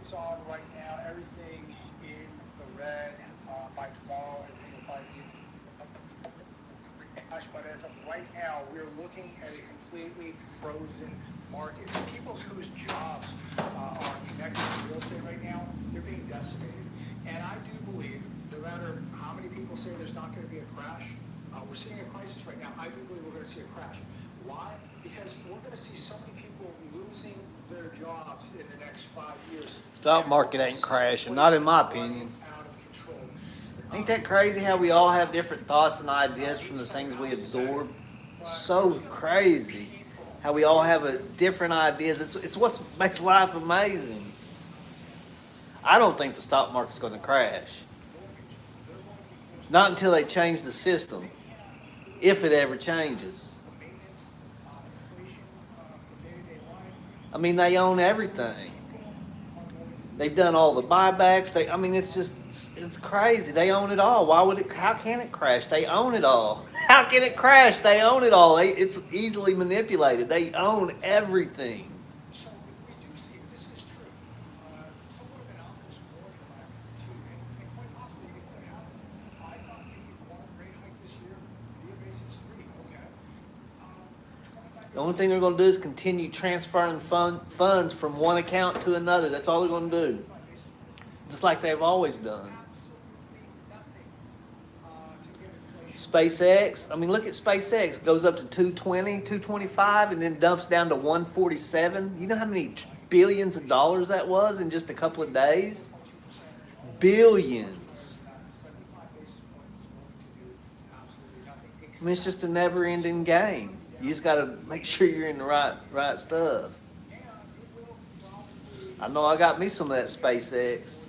market's on right now, everything in the red. By tomorrow, everything will probably be crash. But as of right now, we're looking at a completely frozen market. People whose jobs are connected to real estate right now, they're being decimated. And I do believe, no matter how many people say there's not going to be a crash, we're seeing a crisis right now. I do believe we're going to see a crash. Why? Because we're going to see so many people losing their jobs in the next 5 years. Stock market ain't crashing, not in my opinion. Out of control. Ain't that crazy how we all have different thoughts and ideas from the things we absorb? So crazy how we all have a different ideas. It's what makes life amazing. I don't think the stock market's going to crash. Not until they change the system, if it ever changes. I mean, they own everything. They've done all the buybacks. It's crazy. They own it all. How can it crash? They own it all. How can it crash? They own it all. It's easily manipulated. They own everything. So we do see this is true. Somewhat of an optimism warning environment too, and quite possibly it could happen. I thought maybe one rate hike this year, the basics 3, okay. 25. The only thing they're going to do is continue transferring funds from one account to another. That's all they're going to do. Just like they've always done. SpaceX, I mean, look at SpaceX. It goes up to 220, 225, and then dumps down to 147. You know how many billions of dollars that was in just a couple of days? Billions. I mean, it's just a never-ending game. You just got to make sure you're in the right stuff. I know I got me some of that SpaceX.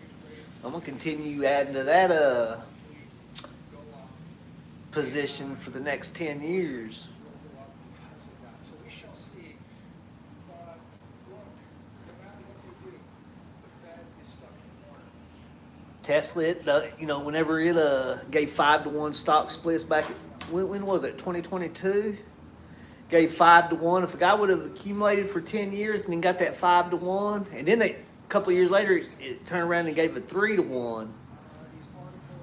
I'm gonna continue adding to that position for the next 10 years. So we shall see. But look, no matter what they do, the Fed is stuck in the corner. Tesla, whenever it gave 5-to-1 stock splits back, when was it? 2022. Gave 5-to-1. If a guy would have accumulated for 10 years and then got that 5-to-1, and then a couple of years later it turned around and gave a 3-to-1.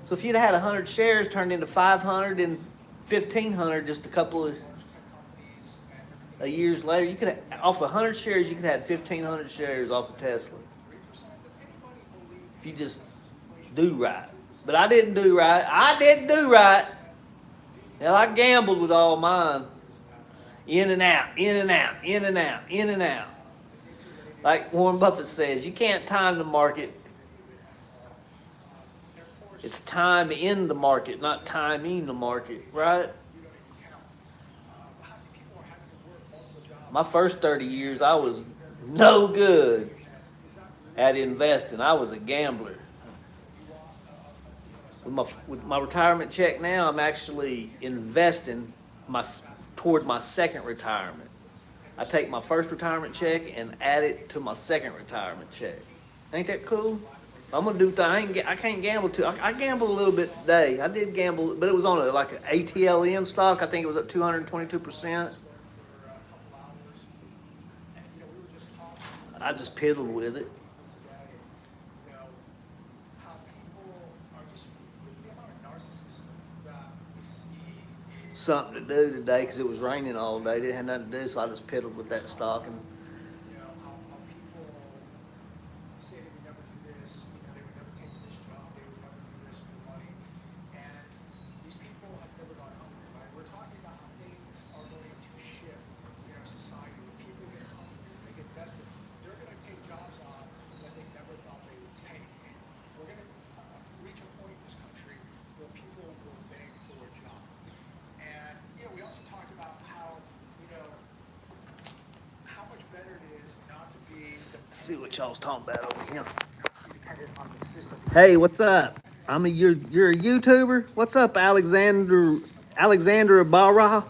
So if you'd had 100 shares turned into 500 and 1,500 just a couple of years later, you could off 100 shares you could have 1,500 shares off of Tesla. If you just do right. But I didn't do right. Hell, I gambled with all mine. In and out, in and out, in and out, in and out. Like Warren Buffett says, you can't time the market. It's time in the market, not timing the market, right? My first 30 years, I was no good at investing. I was a gambler. With my retirement check now, I'm actually investing toward my second retirement. I take my first retirement check and add it to my second retirement check. Ain't that cool? I'm gonna do things. I can't gamble too. I gambled a little bit today. I did gamble, but it was on like an ATLM stock. I think it was up 222%. I just piddled with it. Something to do today because it was raining all day. It had nothing to do, so I just piddled with that stock. And How people say they would never do this, they would never take this job, they would never do this for money. And these people have never gone hungry, right? We're talking about how things are going to shift in our society. When people get hungry, they get desperate, they're going to take jobs on that they never thought they would take. We're going to reach a point in this country where people will beg for a job. And, we also talked about how much better it is not to be see what y'all's talking about over here. dependent on the system. Hey, what's up? You're a YouTuber. What's up, Alexander Barra?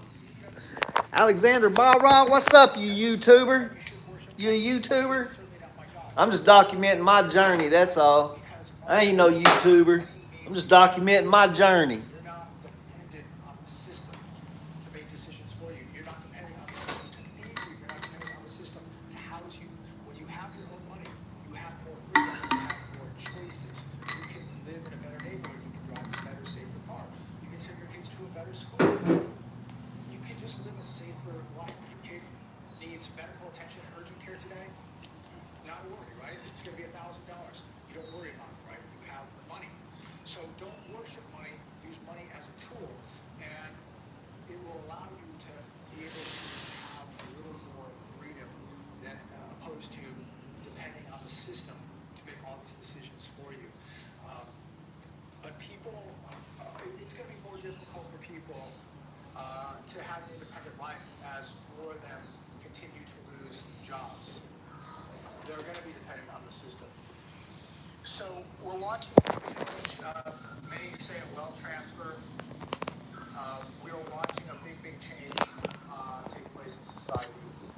Alexander Barra, what's up, you YouTuber? You a YouTuber? I'm just documenting my journey. That's all. I ain't no YouTuber. I'm just documenting my journey. You're not dependent on the system to make decisions for you. You're not dependent on the system to feed you. You're not dependent on the system to house you. When you have your own money, you have more freedom. to have an independent life as more of them continue to lose jobs. They're going to be dependent on the system. So we're watching, many say a wealth transfer. We are watching a big change take place in society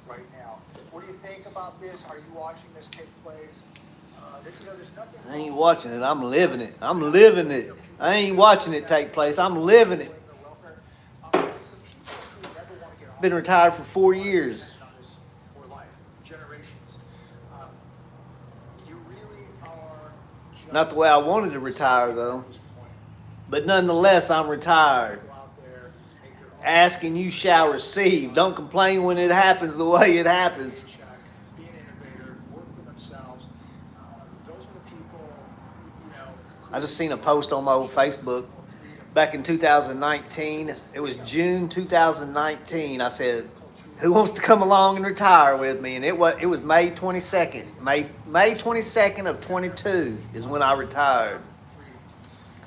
right now. What do you think about this? Are you watching this take place? There's nothing I ain't watching it. I'm living it. I'm living it. I ain't watching it take place. I'm living it. Been retired for 4 years. For life, generations. You really are just Not the way I wanted to retire though. But nonetheless, I'm retired. go out there, make your own Asking you shall receive. Don't complain when it happens the way it happens. paycheck, be an innovator, work for themselves. Those are the people, I just seen a post on my old Facebook back in 2019. It was June 2019. I said, "Who wants to come along and retire with me?" And it was May 22nd. May 22nd of 22 is when I retired.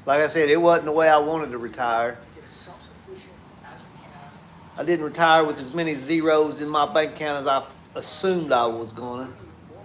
Like I said, it wasn't the way I wanted to retire. get as self-sufficient as you can. I didn't retire with as many zeros in my bank account as I assumed I was gonna. More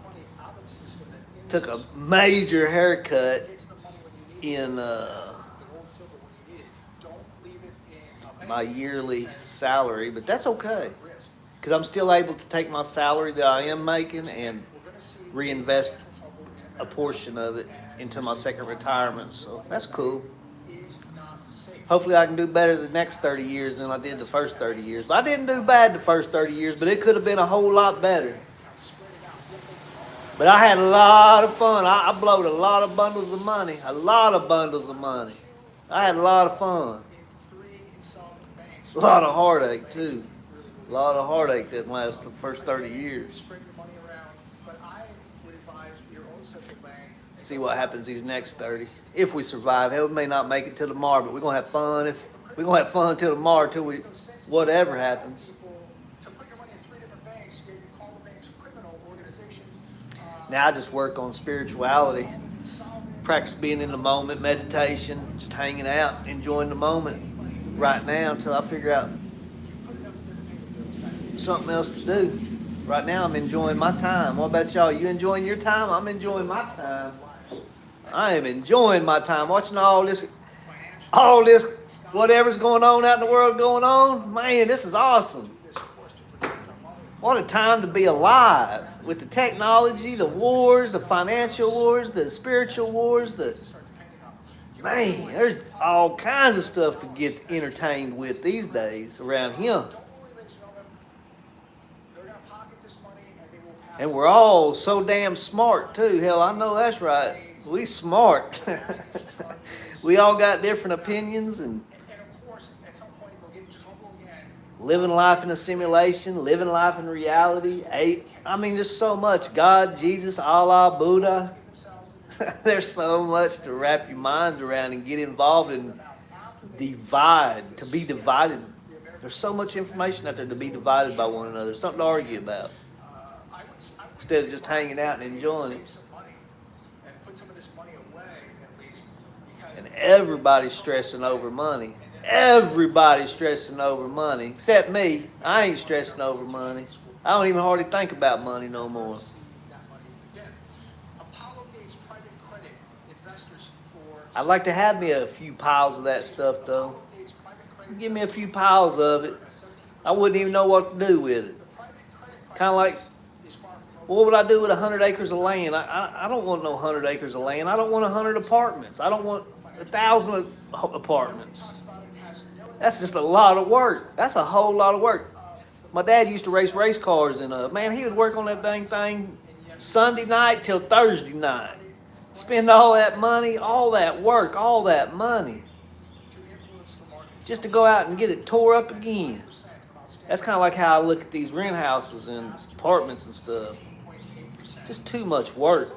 money out of the system than in the Took a major haircut Get to the money when you need it. in The gold and silver when you need it. Don't leave it in a bank my yearly salary, but that's okay. risk. Because I'm still able to take my salary that I am making and We're gonna see reinvest trouble in a America portion of it into my second retirement. So that's cool. is not safe. Hopefully I can do better the next 30 years than I did the first 30 years. But I didn't do bad the first 30 years, but it could have been a whole lot better. But I had a lot of fun. I blowed a lot of bundles of money. A lot of bundles of money. I had a lot of fun. In 3 insolvent banks, A lot of heartache too. A lot of heartache that lasted the first 30 years. spread your money around. But I would advise your own central bank. See what happens these next 30. If we survive. Hell, we may not make it till tomorrow, but we're gonna have fun. We're gonna have fun till tomorrow, till whatever happens. People to put your money in 3 different banks, you call the banks criminal organizations. Now I just work on spirituality, practice being in the moment, meditation, just hanging out, enjoying the moment right now until I figure out something else to do. Right now I'm enjoying my time. What about y'all? You enjoying your time? I'm enjoying my time. I am enjoying my time watching all this, whatever's going on out in the world going on. Man, this is awesome. What a time to be alive with the technology, the wars, the financial wars, the spiritual wars, man, there's all kinds of stuff to get entertained with these days around here. They're going to pocket this money and they will pass. And we're all so damn smart too. Hell, I know that's right. We smart. We all got different opinions and And of course, at some point they'll get in trouble again. living life in a simulation, living life in reality. I mean, there's so much. God, Jesus, Allah, Buddha. There's so much to wrap your minds around and get involved in. To be divided. There's so much information out there to be divided by one another. Something to argue about. Instead of just hanging out and enjoying it. Some money and put some of this money away at least because And everybody's stressing over money. Everybody's stressing over money. Except me. I ain't stressing over money. I don't even hardly think about money no more. that money again. Apollo Gates private credit investors for I'd like to have me a few piles of that stuff though. Apollo Gates private credit Give me a few piles of it. I wouldn't even know what to do with it. private credit Kind of like, crisis is far from over. what would I do with 100 acres of land? I don't want no 100 acres of land. I don't want 100 apartments. I don't want 1,000 apartments. Talks about it has no That's just a lot of work. That's a whole lot of work. My dad used to race cars, and man, he would work on that dang thing Sunday night till Thursday night. Spend all that money, all that work, all that money, to influence the market. just to go out and get it tore up again. That's kind of like how I look at these rent houses and apartments and stuff. Just too much work.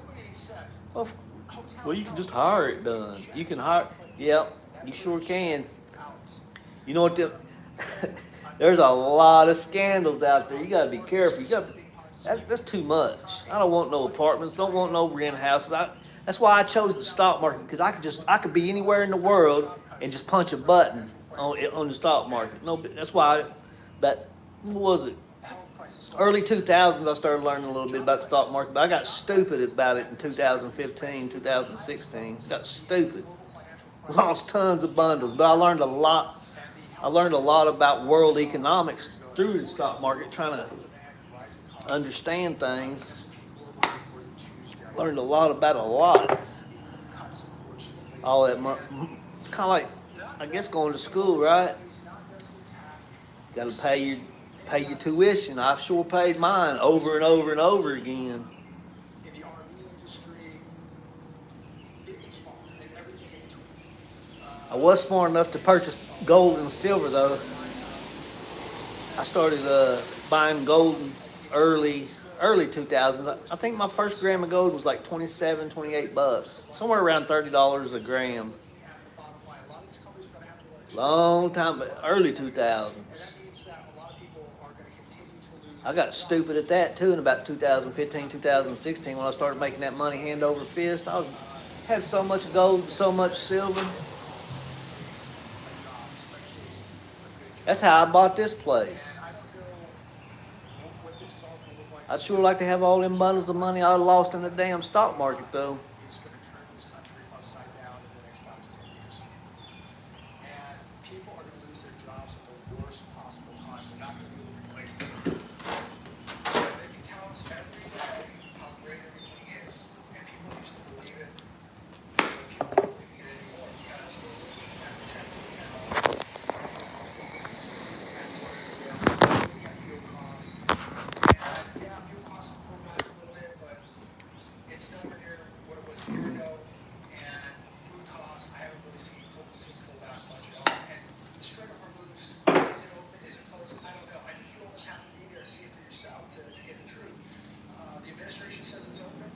Well, well, you can just hire it done. You can hire. Yep, you sure can. You know what? There's a lot of scandals out there. You gotta be careful. That's too much. I don't want no apartments. Don't want no rent houses. That's why I chose the stock market, because I could be anywhere in the world and just punch a button on the stock market. No, that's why. What was it? Early 2000s, I started learning a little bit about the stock market, but I got stupid about it in 2015, 2016. Got stupid. Lost tons of bundles, but I learned a lot. I learned a lot about world economics through the stock market, trying to understand things. Learned a lot about a lot. All that money. It's kind of like, I guess, going to school, right? Got to pay your tuition. I sure paid mine over and over and over again. In the RV industry, big and small, and everything in between. I was smart enough to purchase gold and silver, though. I started buying gold early 2000s. I think my first gram of gold was like 27, 28 bucks. Somewhere around $30 a gram. Long time, but early 2000s. I got stupid at that too in about 2015, 2016 when I started making that money hand over fist. Had so much gold, so much silver. That's how I bought this place. I'd sure like to have all them bundles of money I lost in the damn stock market, though. It's going to turn this country upside down in the next 5 to 10 years. And people are going to lose their jobs at the worst possible time. They're not going to be able to replace them. They can tell us every day how great everything is. And people used to believe it. But people don't believe it anymore. You got to still looking at the check. We got fuel costs. And yeah, fuel costs have pulled back a little bit, but it's nowhere near what it was a year ago. And food costs, I haven't really seen pull back much at all. And the Strait of Hormuz, is it open, is it closed? I don't know. I think you almost have to be there to see it for yourself to get the truth. The administration says it's open.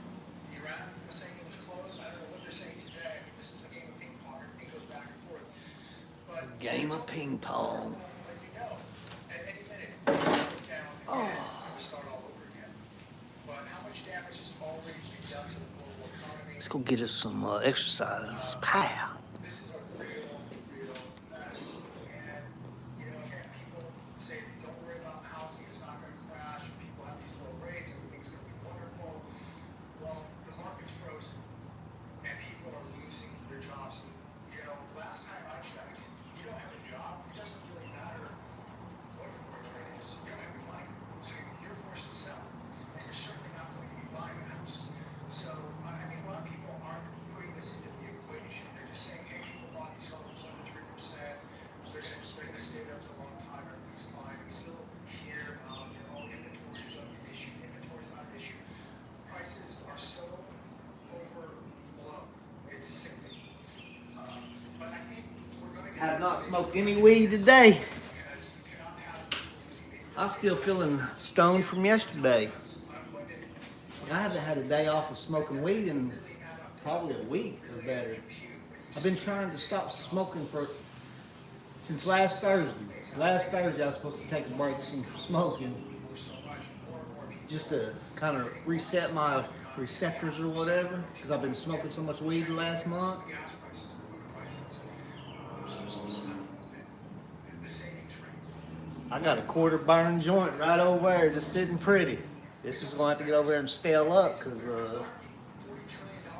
Iran was saying it was closed. I don't know what they're saying today. I mean, this is a game of ping pong. Everything goes back and forth. But Game of ping pong. but you know, at any minute, it goes down again, and we start all over again. But how much damage has already been done to the global economy? Let's go get us some exercise. Pow. This is a real mess. And, you know, again, people say, don't worry about housing, it's not going to crash. People have these low rates, everything's going to be wonderful. Well, the market's frozen, and people are losing their jobs. And, you know, last time I checked, you don't have a job, it doesn't really matter what your mortgage rate is. You don't have any money. So you're forced to sell. And you're certainly not going to be buying a house. So, I mean, a lot of people aren't putting this into the equation. They're just saying, hey, people bought these homes under 3%. They're going to stay there for a long time. Everything's fine. We still hear, you know, inventory is an issue. Inventory is not an issue. Prices are so overblown. It's sickening. But I think we're going to get... Have not smoked any weed today. Because you cannot have people losing babies. I'm still feeling stoned from yesterday. I haven't had a day off of smoking weed in probably a week or better. I've been trying to stop smoking since last Thursday. Last Thursday I was supposed to take a break from smoking just to kind of reset my receptors or whatever, because I've been smoking so much weed the last month. I got a quarter burn joint right over there just sitting pretty. This is gonna have to get over there and stale up because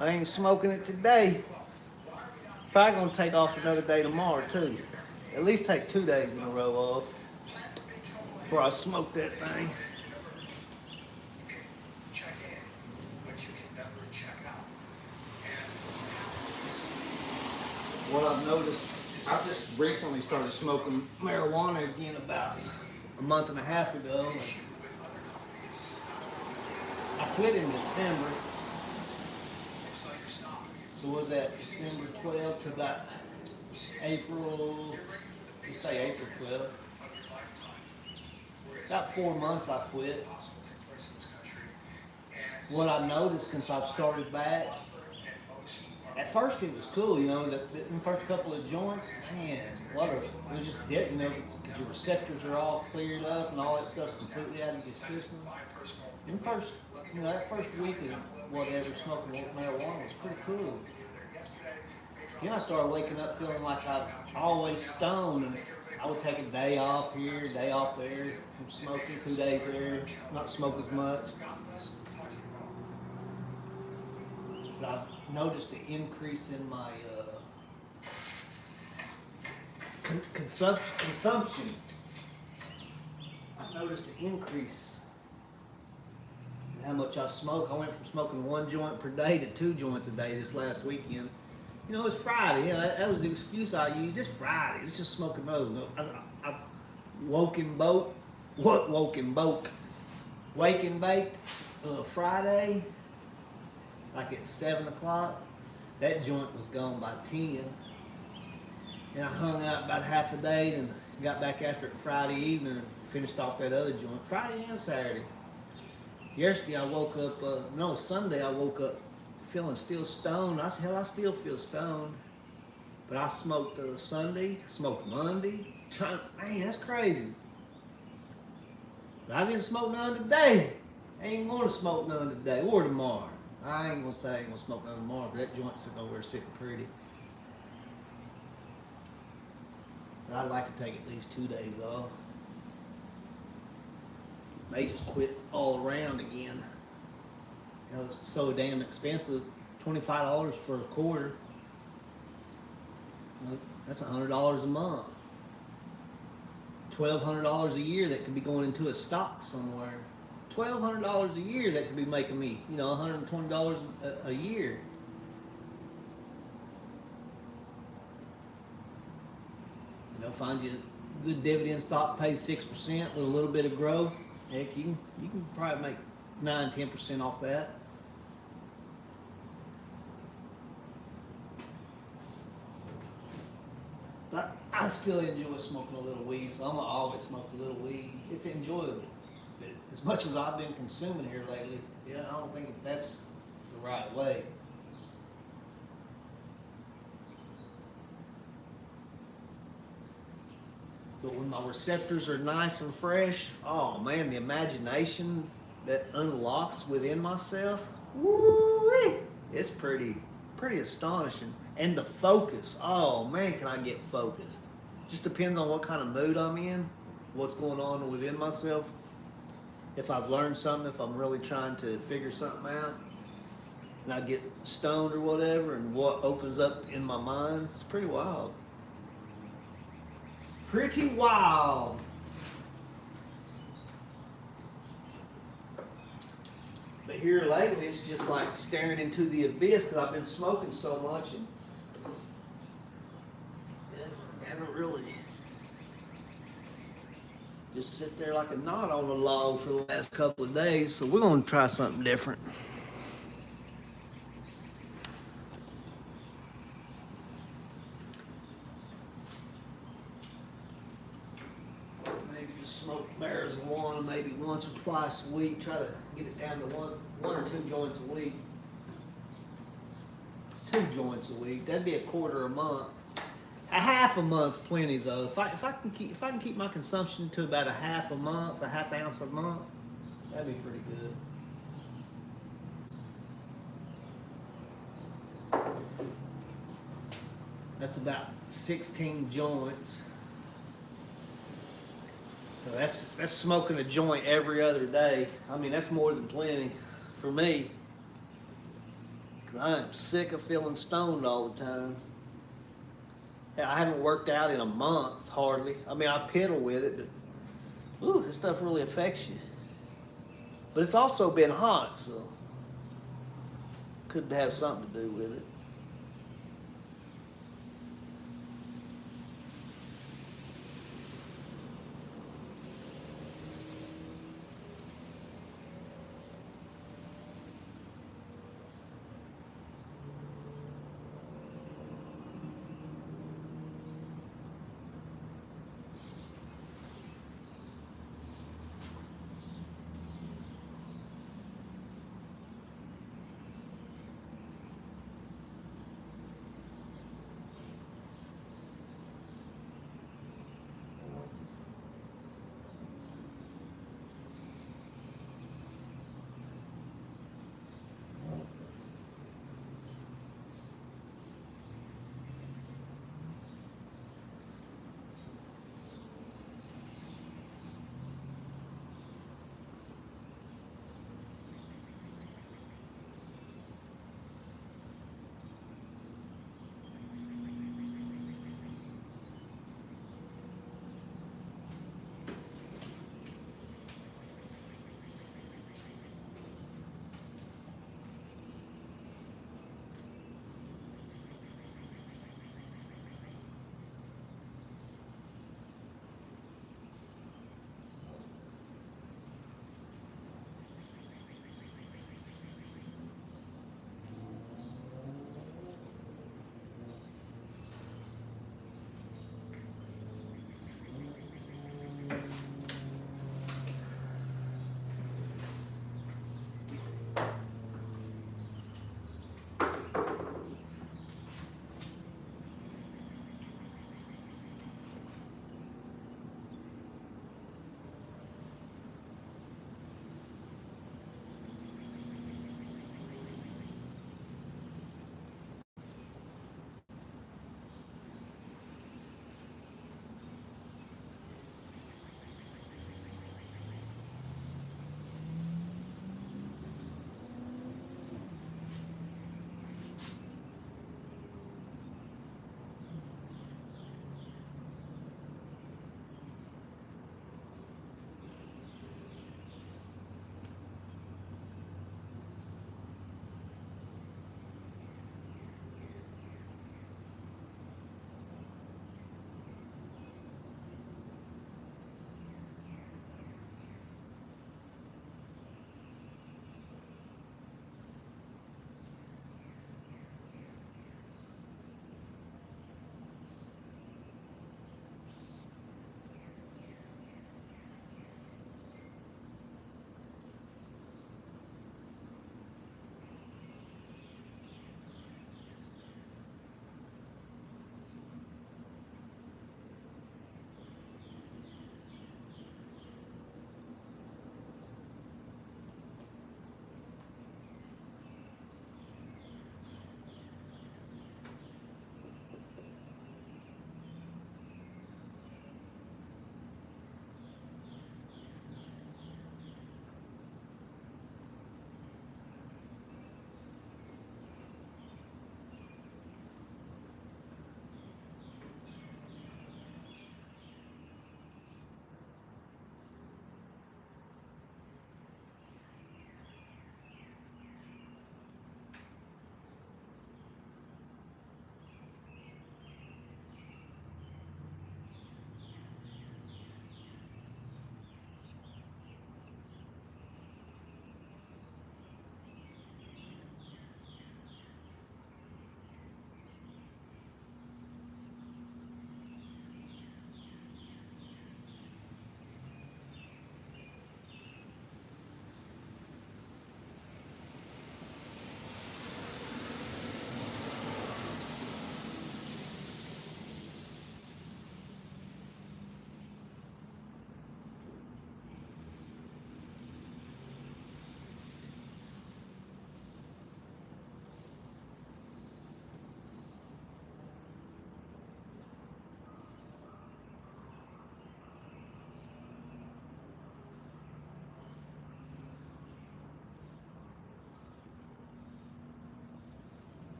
I ain't smoking it today. Probably gonna take off another day tomorrow too. At least take 2 days in a row off before I smoke that thing. Check in, but you can never check out. And What I've noticed, I just recently started smoking marijuana again about a month and a half ago. I quit in December. So was that December 12th to about April, let's say April 12th. About 4 months I quit. What I noticed since I've started back, at first it was cool, you know, the first couple of joints, man, it was just different, you know, because your receptors are all cleared up and all that stuff's completely out of your system. And that first week of whatever smoking marijuana was pretty cool. Then I started waking up feeling like I always stoned. And I would take a day off here, day off there from smoking, 2 days there, not smoke as much. But I've noticed an increase in my consumption. I noticed an increase in how much I smoke. I went from smoking 1 joint per day to 2 joints a day this last weekend. You know, it's Friday. Yeah, that was the excuse I used. It's Friday. It's just smoking those. No, I woke and boke. What woke and boke? Wake and baked Friday, like at 7 o'clock. That joint was gone by 10. And I hung out about half a day and got back after it Friday evening and finished off that other joint. Friday and Saturday. Yesterday I woke up, Sunday I woke up feeling still stoned. I still feel stoned. But I smoked Sunday, smoked Monday. Man, that's crazy. But I didn't smoke none today. I ain't gonna smoke none today or tomorrow. I ain't gonna say I ain't gonna smoke none tomorrow, but that joint's sitting over there sitting pretty. But I'd like to take at least 2 days off. May just quit all around again. You know, it's so damn expensive. $25 for a quarter. That's $100 a month. $1,200 a year that could be going into a stock somewhere. $1,200 a year that could be making me, $120 a year. Find you a good dividend stock, pays 6% with a little bit of growth. Heck, you can probably make 9-10% off that. But I still enjoy smoking a little weed, so I'm gonna always smoke a little weed. It's enjoyable. But as much as I've been consuming here lately, I don't think that's the right way. But when my receptors are nice and fresh, oh man, the imagination that unlocks within myself, woo-wee, it's pretty astonishing. And the focus, oh man, can I get focused? Just depends on what kind of mood I'm in, what's going on within myself. If I've learned something, if I'm really trying to figure something out, and I get stoned or whatever, and what opens up in my mind, it's pretty wild. Pretty wild. But here lately, it's just like staring into the abyss because I've been smoking so much and haven't really just sit there like a knot on a log for the last couple of days. So we're going to try something different. Smoke marijuana maybe once or twice a week. Try to get it down to one or 2 joints a week. 2 joints a week. That'd be a quarter a month. A half a month's plenty though. If I can keep my consumption to about a half ounce a month, that'd be pretty good. That's about 16 joints. So that's smoking a joint every other day. I mean, that's more than plenty for me. 'Cause I'm sick of feeling stoned all the time. Yeah, I haven't worked out in a month, hardly. I mean, I piddle with it, but this stuff really affects you. But it's also been hot, so could have something to do with it.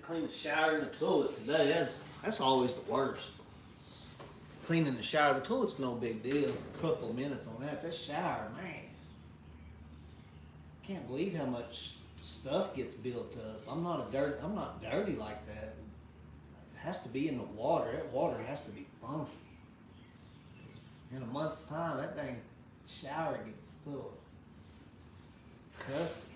clean the shower and the toilet today. That's always the worst. Cleaning the shower, the toilet's no big deal. A couple of minutes on that. That shower, man. Can't believe how much stuff gets built up. I'm not dirty like that. It has to be in the water. That water has to be funky. In a month's time, that dang shower gets a little crusty.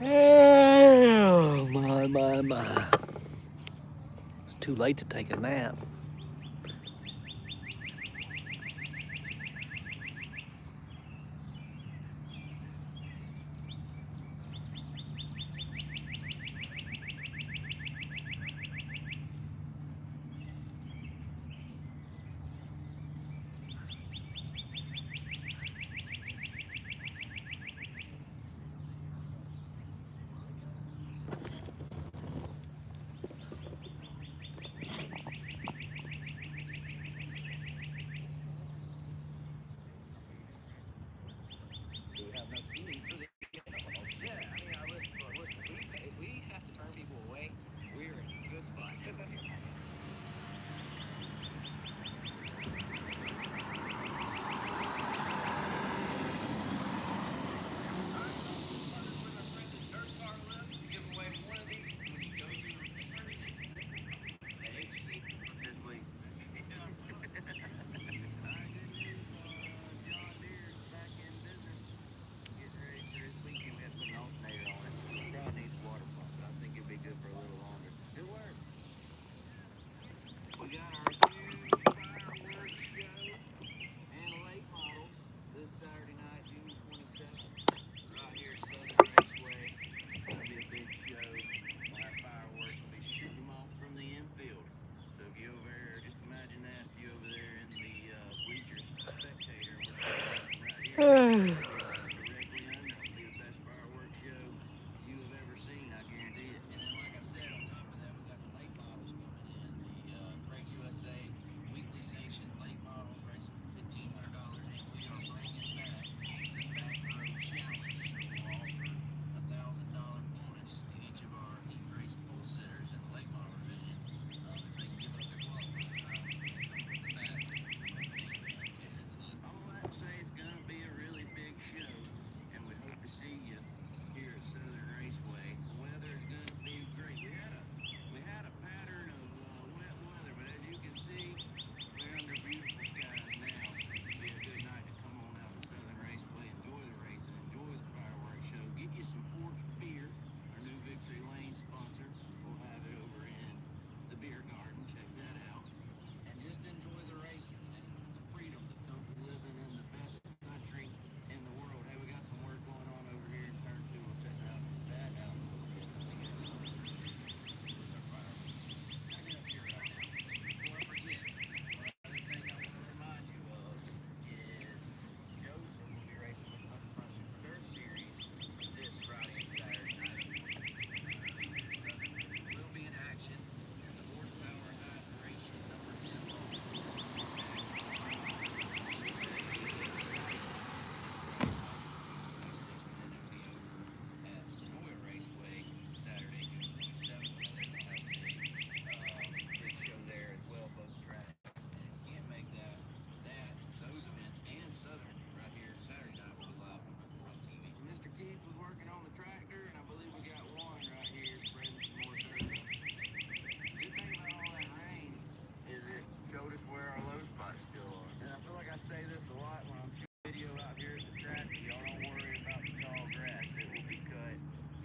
Oh, my. It's too late to take a nap. We have to turn people away. We're in a good spot. We got our huge fireworks show and a late model this Saturday night, June 27th, right here at Southern Raceway. It'll be a big show. We'll have fireworks. We'll be shooting them off from the infield. So if you over there, just imagine that, if you over there in the bleachers, spectator, we're right here. Directly under, it'll be the best fireworks show you have ever seen, I guarantee it. And then, like I said, on top of that, we got the late models coming in. The Trade USA weekly sanctioned late models racing for $1,500, and we are bringing back the Back Road Challenge. We'll offer a $1,000 bonus to each of our heat race pole sitters in the late model division. If they can give up their qualifying time, they come from the back. All that to say, it's going to be a really big show, and we hope to see you here at Southern Raceway. The weather's going to be great. We had a pattern of wet weather, but as you can see, we're under beautiful skies now. It'll be a good night to come on out to Southern Raceway, enjoy the racing, enjoy the fireworks show, get you some Fort beer, our new Victory Lane sponsor. We'll have it over in the beer garden. Check that out. And just enjoy the races and the freedom that comes with living in the best country in the world. Hey, we got some work going on over here in turn two. We'll check that out a little bit. I think it's back up here right now. Before I forget, one other thing I want to remind you of is Joseph will be racing with Hunt Front Super Dirt Series this Friday and Saturday night. Southern will be in action in the horsepower hydration number 10 local. At Sonoya Raceway Saturday, June 27th. They're gonna have a big show there as well, both tracks. And if you can't make those events and Southern right here Saturday night, we'll be live on Front TV. Mr. Keith was working on the tractor, and I believe we got one right here spreading some more dirt. Good thing about all that rain is it showed us where our low spots still are. And I feel like I say this a lot when I'm shooting video out here at the track, but y'all don't worry about the tall grass. It will be cut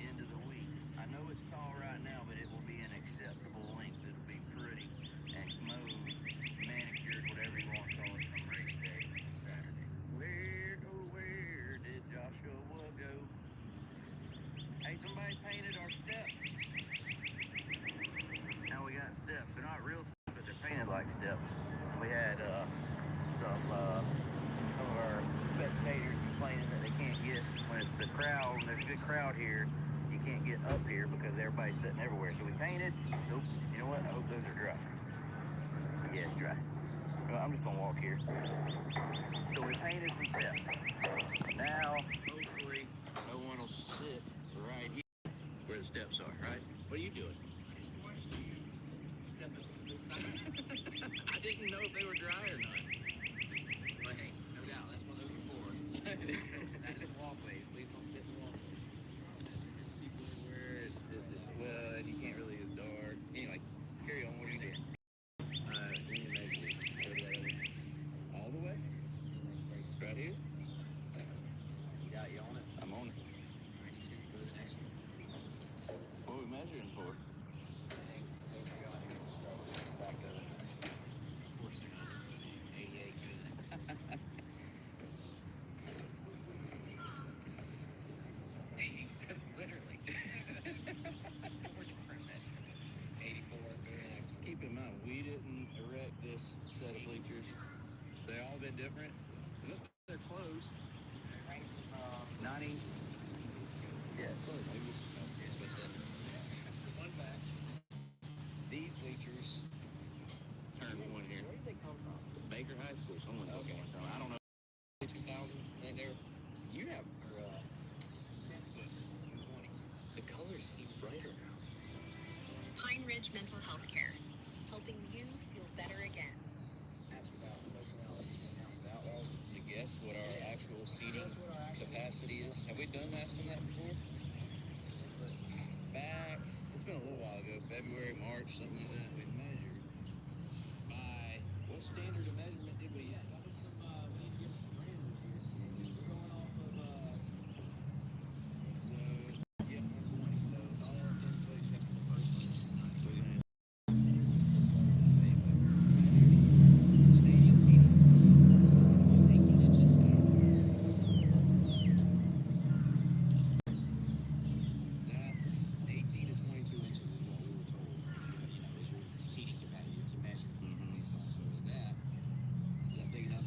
into the wheat. I know it's tall right now, but it will be an acceptable length. It'll be pretty and mowed, manicured, whatever you want to call it, come race day Saturday. Where did Joshua go? Hey, somebody painted our steps. Now we got steps. They're not real steps, but they're painted like steps. We had some of our spectators complaining that they can't get, when it's the crowd, when there's a good crowd here, you can't get up here because everybody's sitting everywhere. So we painted. Nope. You know what? I hope those are dry. Yeah, it's dry. Well, I'm just gonna walk here. So we painted some steps. Now, hopefully, no one will sit right here where the steps are, right? What are you doing? Step aside. I didn't know if they were dry or not. But hey, no doubt, that's what those are for. That is walkways. Please don't sit in walkways. People everywhere. Well, and you can't really, it's dark. Anyway, carry on. What are you doing? We need to measure this. Go to that other. All the way? Right here? You got you on it? I'm on it. Ready to go to the next one. in for? Thanks. Back to 88 good. Literally. 4 different measurements. 84 good. Keep in mind, we didn't erect this set of bleachers. They all been different. Look, they're closed. 90. Yeah, close. Maybe. Here's what's up. One back. These bleachers turned one here. Where did they come from? Baker High School. Someone told me one time. I don't know. 2000. And they're you have 10 foot 20s. The colors seem brighter now. Pine Ridge Mental Health Care, helping you feel better again. Ask about speciality announced outlaws. You guess what our actual seating capacity is? Have we done asking that before? Back, it's been a little while ago, February, March, something like that. We measured by what standard of measurement did we use? That was some different parameters here. We're going off of so yeah, 120. So it's all 10 foot except for the first one. Stadium seating. 18 inches. That 18 to 22 inches is what we were told. You know, is your seating capacity to measure. So is that big enough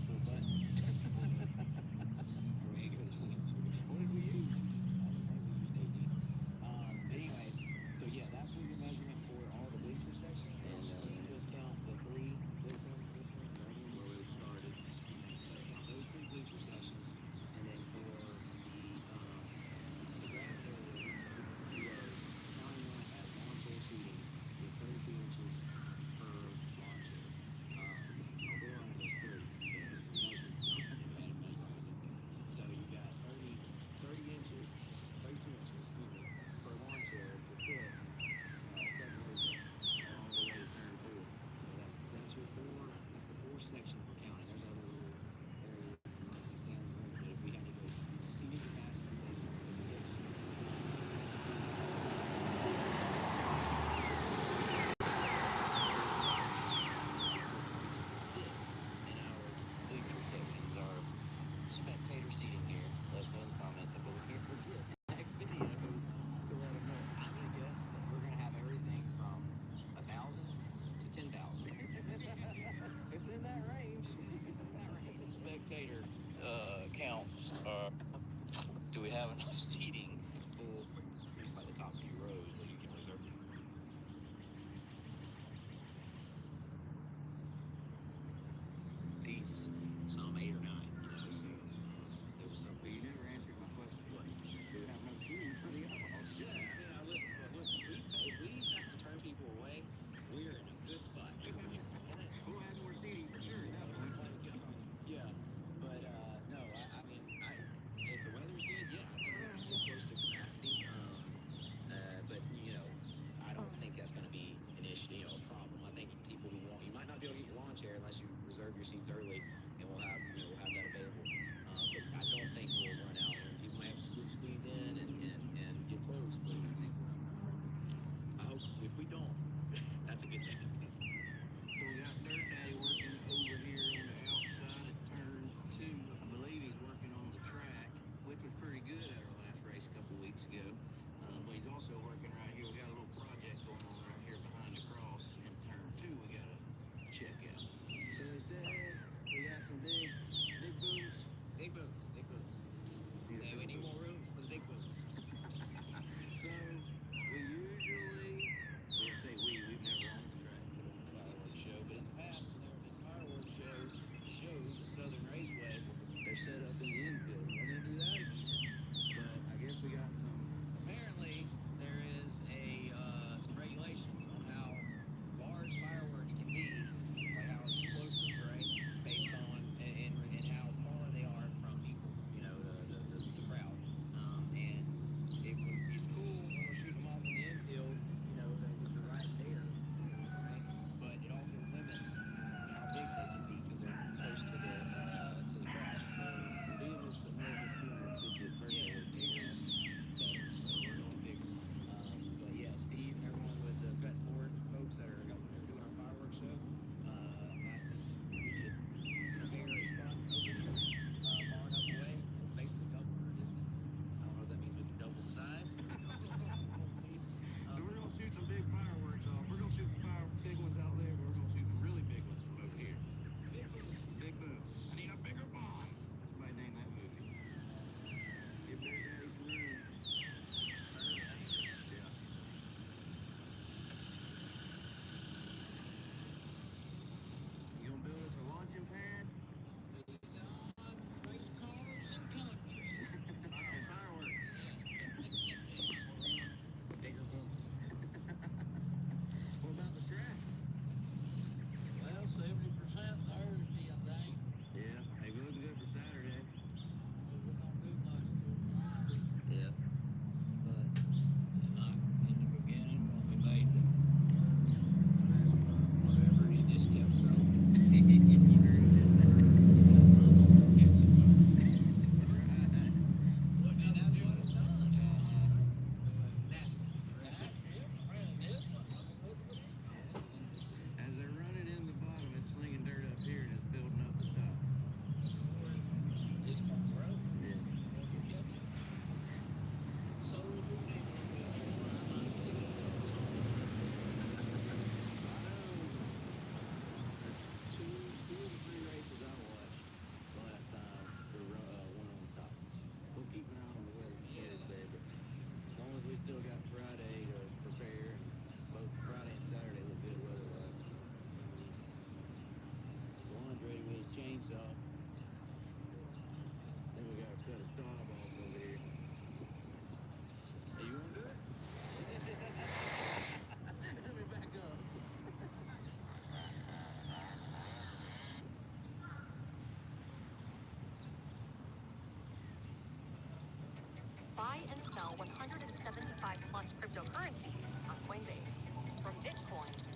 and sell 175 plus cryptocurrencies on Coinbase. From Bitcoin